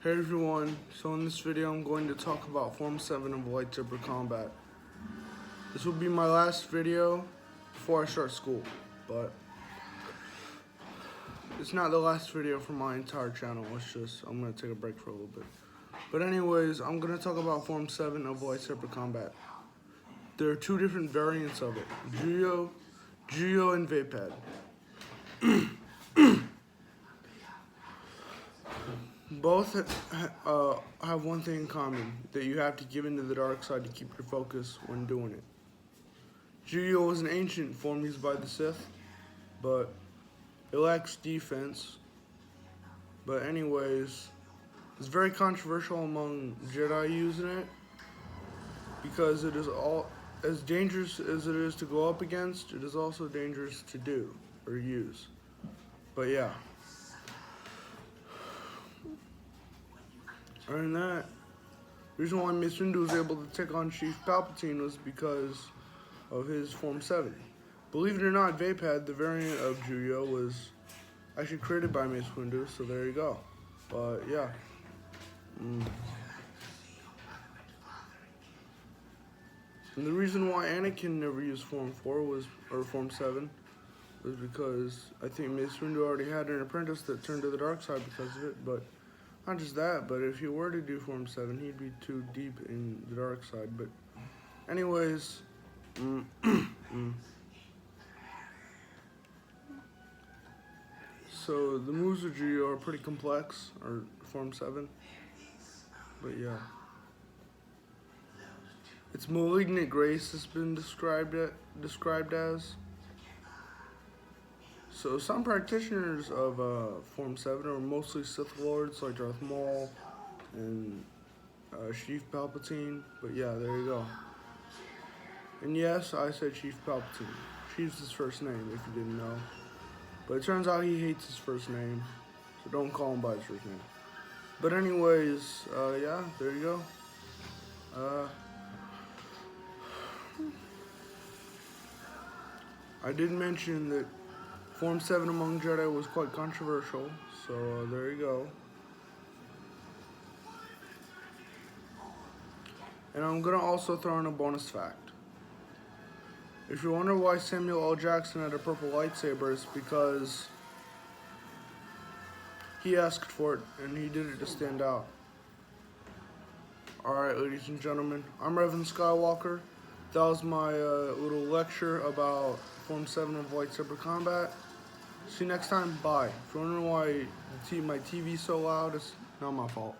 Hey everyone, so in this video I'm going to talk about Form 7 of lightsaber combat. This will be my last video before I start school, but it's not the last video for my entire channel. I'm going to take a break for a little bit. But anyways, I'm going to talk about Form 7 of lightsaber combat. There are two different variants of it, Juyo and Vapad. Both have one thing in common, that you have to give into the dark side to keep your focus when doing it. Juyo was an ancient form used by the Sith, but it lacks defense. But anyways, it's very controversial among Jedi using it, because it is as dangerous as it is to go up against, it is also dangerous to do or use. But yeah. Other than that, the reason why Mace Windu was able to take on Chief Palpatine was because of his Form 7. Believe it or not, Vapad, the variant of Juyo, was actually created by Mace Windu, so there you go. But yeah. And the reason why Anakin never used Form 4 or Form 7 was because I think Mace Windu already had an apprentice that turned to the dark side because of it. But not just that, but if he were to do Form 7, he'd be too deep in the dark side. But anyways, so the moves of Juyo are pretty complex, or Form 7. But yeah. Its malignant grace has been described as. So some practitioners of Form 7 are mostly Sith Lords like Darth Maul and Chief Palpatine. But yeah, there you go. And yes, I said Chief Palpatine. Chief's his first name, if you didn't know. But it turns out he hates his first name, so don't call him by his first name. But anyways, yeah, there you go. I did mention that Form 7 among Jedi was quite controversial, so there you go. And I'm going to also throw in a bonus fact. If you wonder why Samuel L. Jackson had a purple lightsaber, it's because he asked for it, and he did it to stand out. Alright, ladies and gentlemen, I'm Revan Skywalker. That was my little lecture about Form 7 of lightsaber combat. See you next time. Bye. If you're wondering why my TV's so loud, it's not my fault.